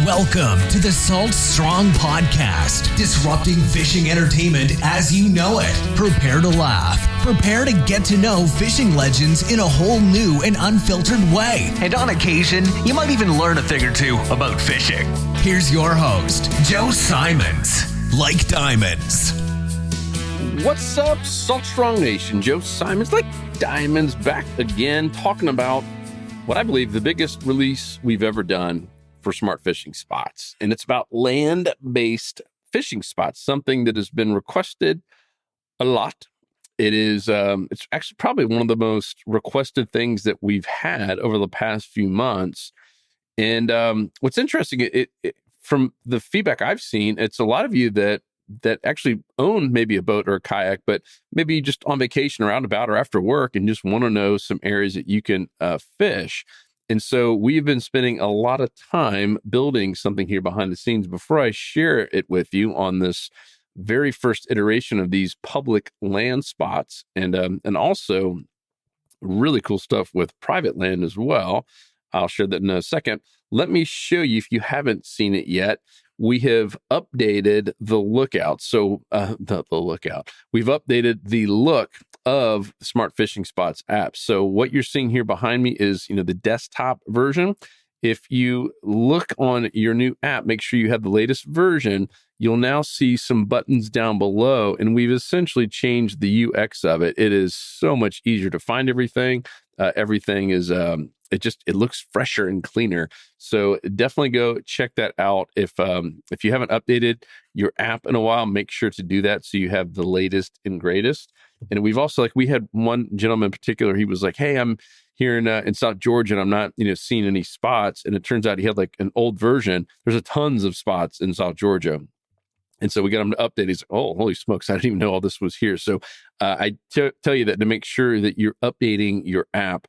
Welcome to the Salt Strong Podcast, disrupting fishing entertainment as you know it. Prepare to laugh. Prepare to get to know fishing legends in a whole new and unfiltered way. And on occasion, you might even learn a thing or two about fishing. Here's your host, Joe Simons. Like diamonds. What's up, Salt Strong Nation? Joe Simons, like diamonds, back again, talking about what I believe the biggest release we've ever done for smart fishing spots. And it's about land-based fishing spots, something that has been requested a lot. It is, it's actually probably one of the most requested things that we've had over the past few months. And what's interesting, from the feedback I've seen, it's a lot of you that actually own maybe a boat or a kayak, but maybe just on vacation or out and about or after work and just want to know some areas that you can fish. And so we've been spending a lot of time building something here behind the scenes before I share it with you on this very first iteration of these public land spots, and also really cool stuff with private land as well. I'll share that in a second. Let me show you, if you haven't seen it yet, we have updated the lookout. So the lookout. We've updated the look of the Smart Fishing Spots app. So what you're seeing here behind me is, the desktop version. If you look on your new app, make sure you have the latest version. You'll now see some buttons down below, and we've essentially changed the UX of it. It is so much easier to find everything. Everything is it looks fresher and cleaner. So definitely go check that out. If you haven't updated your app in a while, make sure to do that so you have the latest and greatest. And we've also, we had one gentleman in particular, he was like, hey, I'm here in South Georgia and I'm not, seeing any spots. And it turns out he had an old version. There's a tons of spots in South Georgia. And so we got him to update. He's like, oh, holy smokes, I didn't even know all this was here. So I tell you that to make sure that you're updating your app.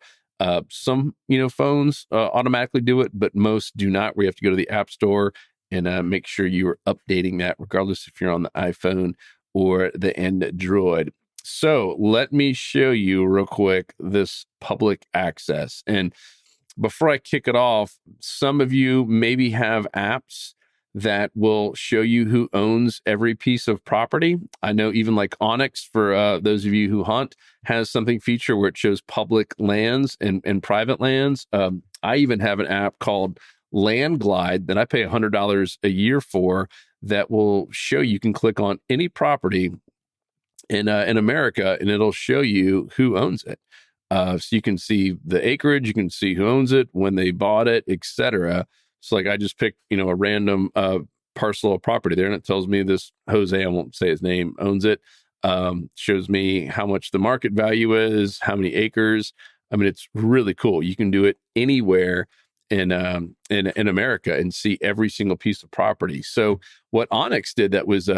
Some, phones automatically do it, but most do not, where you have to go to the App Store and make sure you're updating that, regardless if you're on the iPhone or the Android. So let me show you real quick this public access. And before I kick it off, some of you maybe have apps that will show you who owns every piece of property. I know even Onyx, for those of you who hunt, has something feature where it shows public lands and private lands. I even have an app called Land Glide that I pay $100 a year for that will show you can click on any property in America and it'll show you who owns it. So you can see the acreage, you can see who owns it, when they bought it, etc. So I just picked, a random parcel of property there, and it tells me this Jose, I won't say his name, owns it. Shows me how much the market value is, how many acres. I mean, it's really cool. You can do it anywhere in America and see every single piece of property. So what Onyx did that was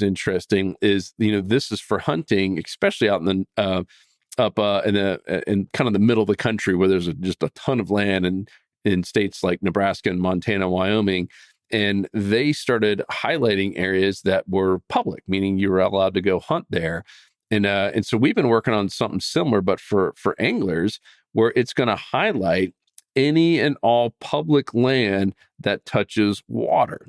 interesting is, this is for hunting, especially out in the in kind of the middle of the country where there's just a ton of land, and in states like Nebraska and Montana, Wyoming. And they started highlighting areas that were public, meaning you were allowed to go hunt there. And so we've been working on something similar, but for anglers, where it's going to highlight any and all public land that touches water.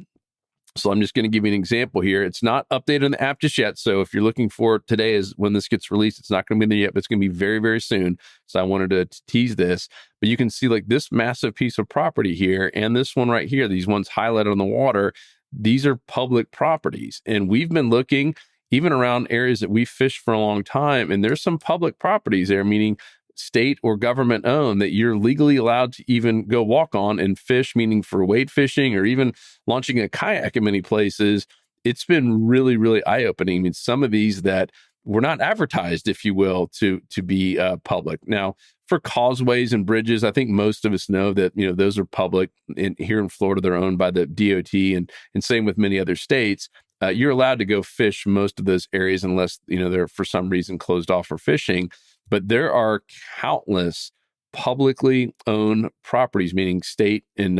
So I'm just going to give you an example here. It's not updated in the app just yet. So if you're looking for it, today is when this gets released. It's not going to be there yet, but it's going to be very, very soon. So I wanted to tease this. But you can see this massive piece of property here and this one right here, these ones highlighted on the water, these are public properties. And we've been looking even around areas that we fished for a long time. And there's some public properties there, meaning state or government owned, that you're legally allowed to even go walk on and fish, meaning for wade fishing or even launching a kayak in many places. It's been really, really eye-opening. I mean, some of these that were not advertised, if you will, to be public. Now, for causeways and bridges, I think most of us know that, those are public. Here in Florida, they're owned by the DOT, and same with many other states. You're allowed to go fish most of those areas unless, they're for some reason closed off for fishing. But there are countless publicly owned properties, meaning state and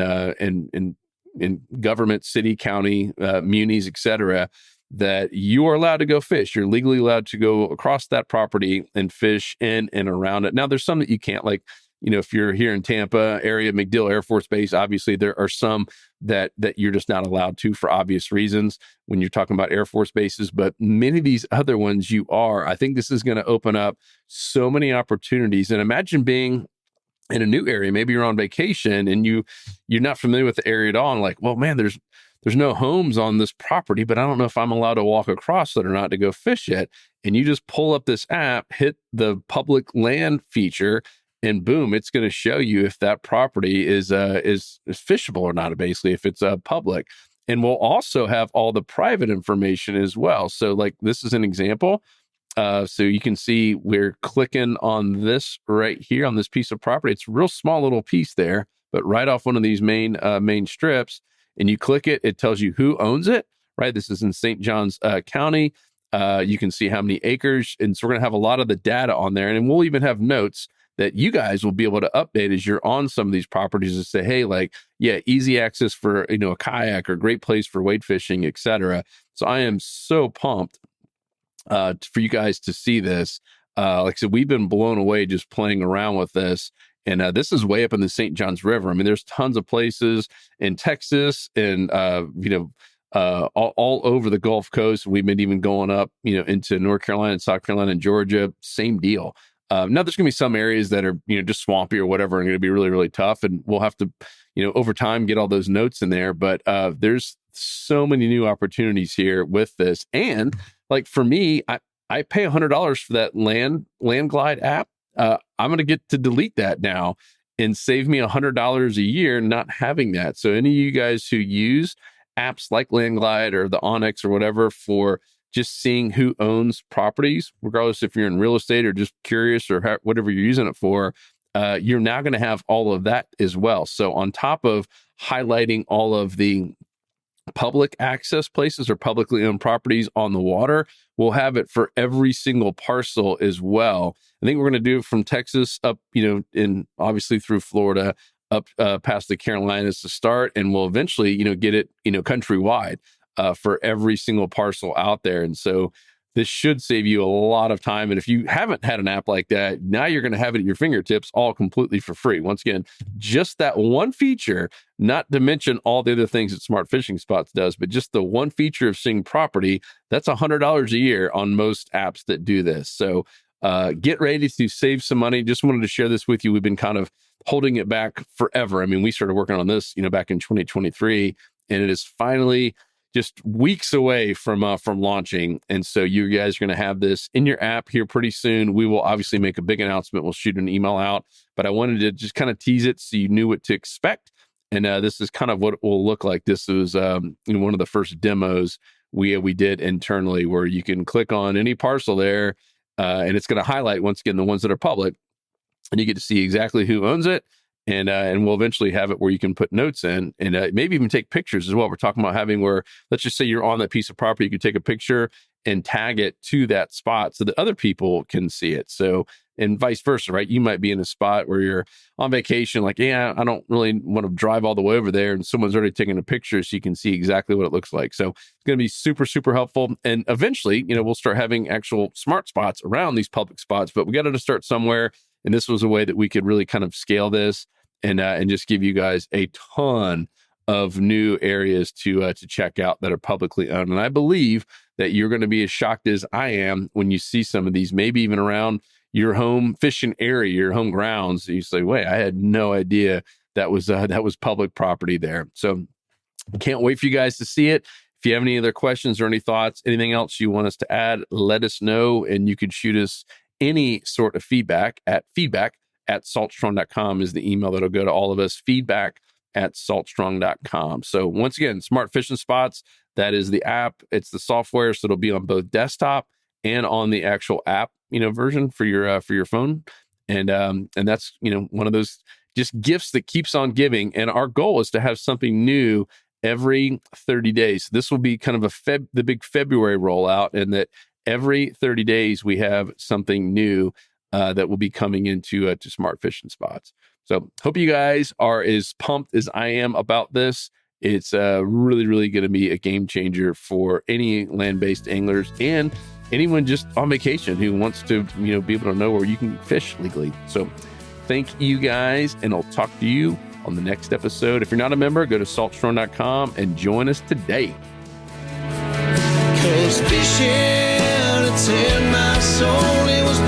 government, city, county, munis, etc., that you are allowed to go fish. You're legally allowed to go across that property and fish in and around it. Now, there's some that you can't, like if you're here in Tampa area, MacDill Air Force Base, obviously there are some that you're just not allowed to for obvious reasons when you're talking about Air Force bases, but many of these other ones you are. I think this is going to open up so many opportunities. And imagine being in a new area. Maybe you're on vacation and you're not familiar with the area at all. And like, well, man, there's no homes on this property, but I don't know if I'm allowed to walk across it or not to go fish it. And you just pull up this app, hit the public land feature, and boom, it's going to show you if that property is fishable or not, basically, if it's public. And we'll also have all the private information as well. So like this is an example. So you can see we're clicking on this right here on this piece of property. It's a real small little piece there, but right off one of these main strips, and you click it, it tells you who owns it, right? This is in St. Johns County. You can see how many acres. And so we're going to have a lot of the data on there. And we'll even have notes that you guys will be able to update as you're on some of these properties and say, hey, like, yeah, easy access for, a kayak or great place for wade fishing, et cetera. So I am so pumped for you guys to see this. Like I said, we've been blown away just playing around with this. And this is way up in the St. Johns River. I mean, there's tons of places in Texas and, all over the Gulf Coast. We've been even going up, into North Carolina and South Carolina and Georgia. Same deal. Now there's going to be some areas that are, just swampy or whatever and going to be really, really tough. And we'll have to, over time get all those notes in there. But there's so many new opportunities here with this. And like for me, I pay $100 for that Land Glide app. I'm going to get to delete that now and save me $100 a year not having that. So any of you guys who use apps like Land Glide or the Onyx or whatever for just seeing who owns properties, regardless if you're in real estate or just curious or whatever you're using it for, you're now going to have all of that as well. So on top of highlighting all of the public access places or publicly owned properties on the water, we'll have it for every single parcel as well. I think we're going to do it from Texas up, and obviously through Florida up past the Carolinas to start, and we'll eventually, get it, countrywide for every single parcel out there. And so this should save you a lot of time. And if you haven't had an app like that, now you're going to have it at your fingertips all completely for free. Once again, just that one feature, not to mention all the other things that Smart Fishing Spots does, but just the one feature of seeing property, that's $100 a year on most apps that do this. So get ready to save some money. Just wanted to share this with you. We've been kind of holding it back forever. I mean, we started working on this, back in 2023, and it is finally just weeks away from launching. And so you guys are going to have this in your app here pretty soon. We will obviously make a big announcement. We'll shoot an email out, but I wanted to just kind of tease it so you knew what to expect. And this is kind of what it will look like. This was one of the first demos we did internally, where you can click on any parcel there, and it's going to highlight, once again, the ones that are public, and you get to see exactly who owns it. And we'll eventually have it where you can put notes in and maybe even take pictures as well. We're talking about having where, let's just say you're on that piece of property, you can take a picture and tag it to that spot so that other people can see it. So, and vice versa, right? You might be in a spot where you're on vacation, like, yeah, I don't really want to drive all the way over there. And someone's already taken a picture so you can see exactly what it looks like. So it's going to be super, super helpful. And eventually, we'll start having actual smart spots around these public spots, but we got to start somewhere. And this was a way that we could really kind of scale this and just give you guys a ton of new areas to check out that are publicly owned. And I believe that you're going to be as shocked as I am when you see some of these, maybe even around your home fishing area, your home grounds. You say, wait, I had no idea that was public property there. So can't wait for you guys to see it. If you have any other questions or any thoughts, anything else you want us to add, let us know. And you can shoot us any sort of feedback at saltstrong.com is the email that'll go to all of us, feedback@saltstrong.com. So once again, Smart Fishing Spots, that is the app. It's the software, so it'll be on both desktop and on the actual app, version for your phone. And that's, one of those just gifts that keeps on giving. And our goal is to have something new every 30 days. This will be kind of the big February rollout, and that every 30 days we have something new that will be coming into to Smart Fishing Spots. So hope you guys are as pumped as I am about this. It's really, really going to be a game changer for any land-based anglers and anyone just on vacation who wants to, be able to know where you can fish legally. So Thank you guys, and I'll talk to you on the next episode. If you're not a member, go to saltstrong.com and join us today. 'Cause fishing, it's in my soul, it was